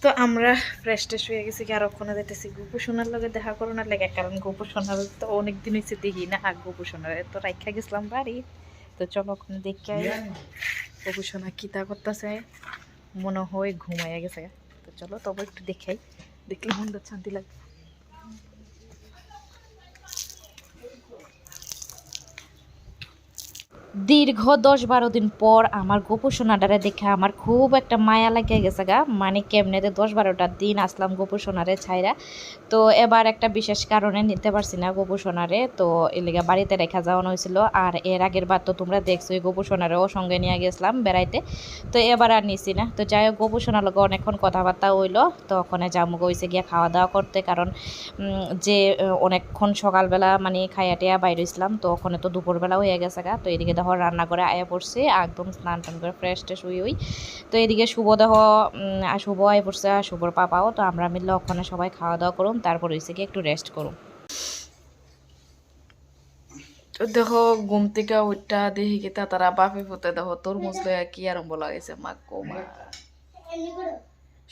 তো আমরা ফ্রেশ ট্রেশ হয়ে গেছি কি আর ওখানে যেতেছি গোপুসোনার লগে দেখা করানোর লাগে, কারণ গোপুসোনার তো অনেকদিন হয়েছে দেখি না। আর গোপুসোনার তো রাখা গেছিলাম বাড়ি, তো চলো ওখানে দেখে গোপুসোনা কিতা করতেছে, মনে হয় ঘুমাইয়া গেছে। তো চলো তবে একটু দেখাই, দেখলে মন শান্তি লাগবে। দীর্ঘ 10-12 দিন পর আমার গোপুসোনাটারে দেখে আমার খুব একটা মায়া লাগিয়ে গেছে গা। মানে কেমনেতে 10-12টা দিন আসলাম গোপুসোনারে ছাইরা, তো এবার একটা বিশেষ কারণে নিতে পারছি না গোপুসোনারে, তো এলিগা বাড়িতে রেখা যাওয়ানো হয়েছিল। আর এর আগের বার তো তোমরা দেখছো এই গোপুসোনারেও সঙ্গে নিয়ে গেছিলাম বেড়াইতে, তো এবার আর নিছি না। তো যাই হোক গোপুসোনার লগে অনেকক্ষণ কথাবার্তা হইলো, তো ওখানে জামুক হয়েছে গিয়ে খাওয়া দাওয়া করতে, কারণ যে অনেকক্ষণ সকালবেলা মানে খাইয়া টিয়া বাইরে ছিলাম, তো ওখানে তো দুপুরবেলা হয়ে গেছে গা। তো এদিকে দেখো রান্না করে আয়া পড়ছে একদম স্নান টান করে ফ্রেশ ট্রেশ হই। তো এদিকে শুভ দেখো শুভ আয়া পড়ছে আর শুভর পাপাও। তো আমরা মিললে ওখানে সবাই খাওয়া দাওয়া করুম, তারপর হয়েছে কি একটু রেস্ট করুম। তো দেখো ঘুম থেকে ওইটা দেখি কি তারা বাপে পুতে দেখো তরমুজ লয়া কি আরম্ভ লাগাইছে মা কোমা।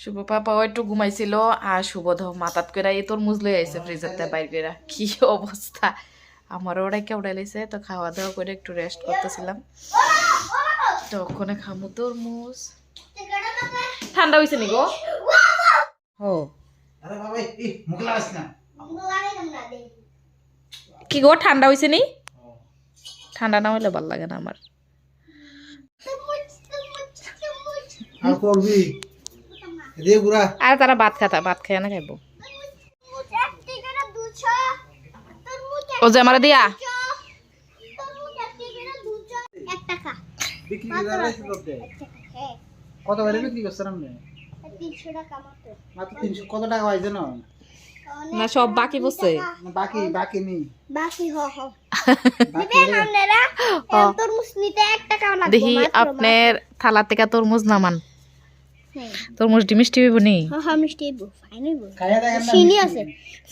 শুভ পাপা একটু ঘুমাইছিল আর শুভ ধর মাথাত করে এই তরমুজ লই আইছে ফ্রিজের বাইর করে, কি অবস্থা। আমারও ওরাই কেউড়াই লাইছে, তো খাওয়া দাওয়া করে একটু রেস্ট করতেছিলাম। তো ওখানে খামু তরমুজ। ঠান্ডা হয়েছে নি গো? ও কি গো ঠান্ডা হয়েছে নি? ঠান্ডা না হইলে ভাল লাগে না আমার। আর তারা ভাত খায় না খাইবো। ও যে আমার দিয়া কত করে বিক্রি করছেন আপনি? 300 টাকা মাত্র 300। কত টাকা হয় জানো না? সব বাকি বসছে, বাকি বাকি নেই বাকি হ হ দিবেন আপনারা তরমুজ নিতে 1 টাকা লাগবে। দেখি আপনার থালা থেকে তরমুজ নামান। তরমুজ ডি মিষ্টি হইব নি? হ্যাঁ হ্যাঁ মিষ্টি হইব, ফাইন হইব। খায়া দেখেন না চিনি আছে,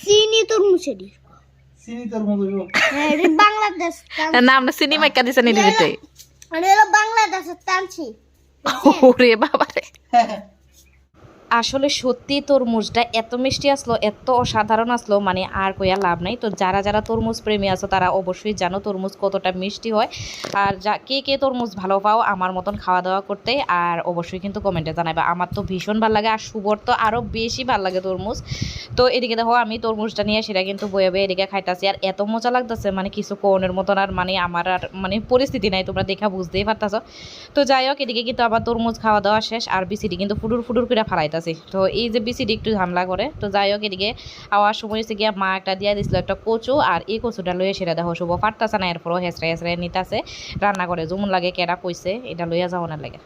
চিনি তরমুজ এডি। চিনি তরমুজ হইব। হ্যাঁ এটা বাংলাদেশ না আমরা চিনি মাইকা দিছে নি দিতে। আরে হলো বাংলাদেশের টানছি। ওরে বাবা রে। আসলে সত্যি তরমুজটা এত মিষ্টি আসলো, এত অসাধারণ আসলো, মানে আর কইয়া লাভ নাই। তো যারা যারা তরমুজ প্রেমী আছো তারা অবশ্যই জানো তরমুজ কতটা মিষ্টি হয়। আর কে কে তরমুজ ভালো পাও আমার মতন খাওয়া দাওয়া করতে, আর অবশ্যই কিন্তু কমেন্টে জানাবে। আমার তো ভীষণ ভালো লাগে, আর শুভর তো আরও বেশি ভালো লাগে তরমুজ। তো এদিকে দেখো আমি তরমুজটা নিয়ে সেটা কিন্তু বয়ে বয়ে এদিকে খাইতেছি, আর এত মজা লাগতেছে মানে কিছু কোনের মতন। আর মানে আমার আর মানে পরিস্থিতি নাই, তোমরা দেখা বুঝতেই পারতাছো। তো যাই হোক এদিকে কিন্তু আবার তরমুজ খাওয়া দাওয়া শেষ, আর বিসিডি কিন্তু ফুটুর ফুটুর করে ফালাইতেছে। তো এই যে বিসিডি একটু ঝামেলা করে। তো যাই হোক এদিকে আওয়ার সময় হচ্ছে গিয়া মা একটা দিয়ে দিছিল একটা কচু, আর এই কচুটা লইয়া সেটা দেখো শুভ পারতাছে না, এরপরও হেসড়ে হেসড়ে নিতাছে রান্না করে। যেমন লাগে কেডা কইছে এটা লইয়া যাও না লাগে।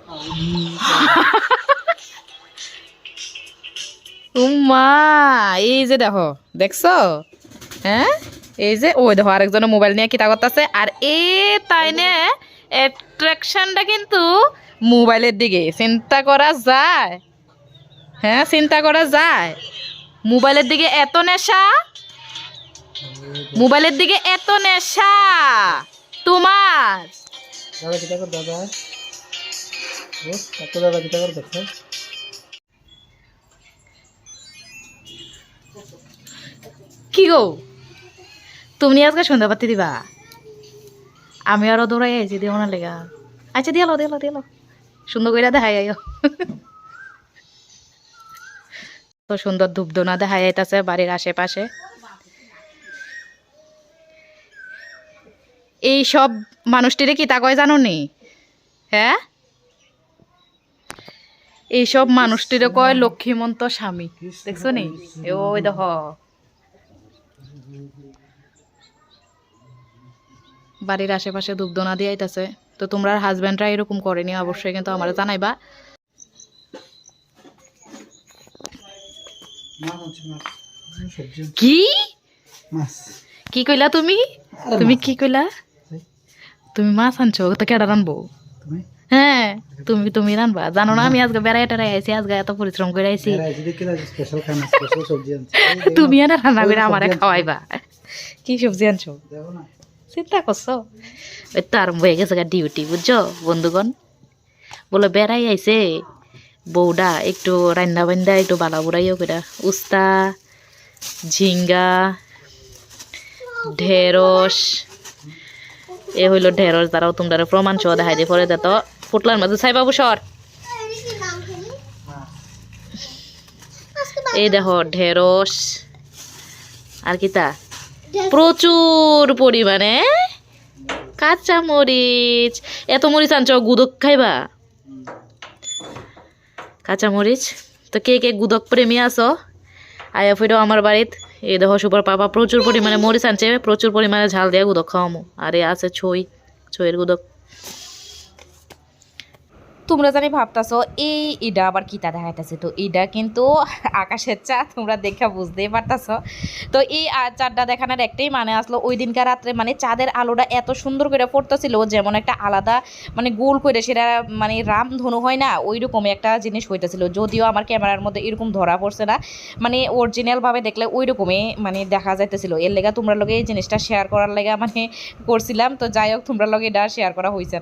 উম্মা এই যে দেখো দেখছো, হ্যাঁ এই যে ওই দেখো আরেকজনের মোবাইল নিয়ে কিতা করতেছে, আর এ তাই নে অ্যাট্রাকশনটা কিন্তু মোবাইলের দিকে। চিন্তা করা যায়, হ্যাঁ চিন্তা করা যায়। মোবাইলের দিকে এত নেশা, মোবাইলের দিকে এত নেশা তোমার। দাদা কিটা কর দাদা ও কত দাদা কিটা কর দেখো। কি গো তুমি আজকে সন্ধ্যা পাতি দিবা? আমি আরো দৌড়াই আইছি দিও না লেগা। আচ্ছা দিয়ালো দিয়ালো দিয়ালো সুন্দর করে দেখাই আইও। তো সুন্দর ধূপধুনা দেখা যাইতাছে বাড়ির আশেপাশে। এই সব মানুষটিরে কি তা কয় জানো নি? হ্যাঁ এইসব মানুষটিরে কয় লক্ষ্মীমন্ত স্বামী, দেখছো নি? ওই দেখো বাড়ির আশেপাশে ধূপধুনা দিয়ে আইতাছে। তো তোমরা হাজব্যান্ডরা এরকম করেনি অবশ্যই কিন্তু আমার জানাইবা। কি কি কইলা তুমি? তুমি কি কইলা? তুমি মাছ আনছো, তো কেডা রানবো? হ্যাঁ তুমি তুমি রানবা, জানো না আমি আজকে বেড়াই টেড়াই আইছি, আজকে এত পরিশ্রম করে আইছি। তুমি না রান্না করে আমারে খাওয়াইবা। কি সবজি আনছো চিন্তা করছো? ওই তো আরম্ভ হয়ে গেছে ডিউটি, বুঝছো বন্ধুগণ। বলে বেড়াই আইছে বউডা একটু রান্না বান্না একটু বালা বুড়াইও করে উস্তা ঝিঙ্গা ঢেঁড়স এ হইল ঢেঁড়স দ্বারাও তোমরা প্রমাণ সহ দেখাই দিয়ে পরে তো ফুটলার মধ্যে ছাই বাবু সর এই দেখো ঢেঁড়স আর কি তা প্রচুর পরিমাণে কাঁচা মরিচ এত মরিচ আনছ গুদক খাইবা কাঁচা মরিচ তো কে কে গুদক প্রেমী আছো আয়া ফিরো আমার বাড়িত এই দেখো সুপার পাপা প্রচুর পরিমাণে মরিচ আনছে প্রচুর পরিমাণে ঝাল দিয়ে গুদক খাওয়ামো আর এ আছে ছইয়ের গুদক তোমরা জানি ভাবতাছো এই ইডা আবার কিতা দেখাইতেছে তো ইডা কিন্তু আকাশের চাঁদ তোমরা দেখা বুঝতেই পারতাছো তো এই চাঁদটা দেখানোর একটাই মানে আসলো ওই দিনকার রাত্রে মানে চাঁদের আলোটা এত সুন্দর করে পড়তেছিল যেমন একটা আলাদা মানে গোল করে সেটা মানে রামধনু হয় না ওই রকমই একটা জিনিস হইতেছিল যদিও আমার ক্যামেরার মধ্যে এরকম ধরা পড়ছে না মানে অরিজিনালভাবে দেখলে ওই রকমই মানে দেখা যাইতেছিল এর লেগা তোমরা লগে এই জিনিসটা শেয়ার করার লেগা মানে করছিলাম তো যাই হোক তোমরা লগে এটা শেয়ার করা হয়েছে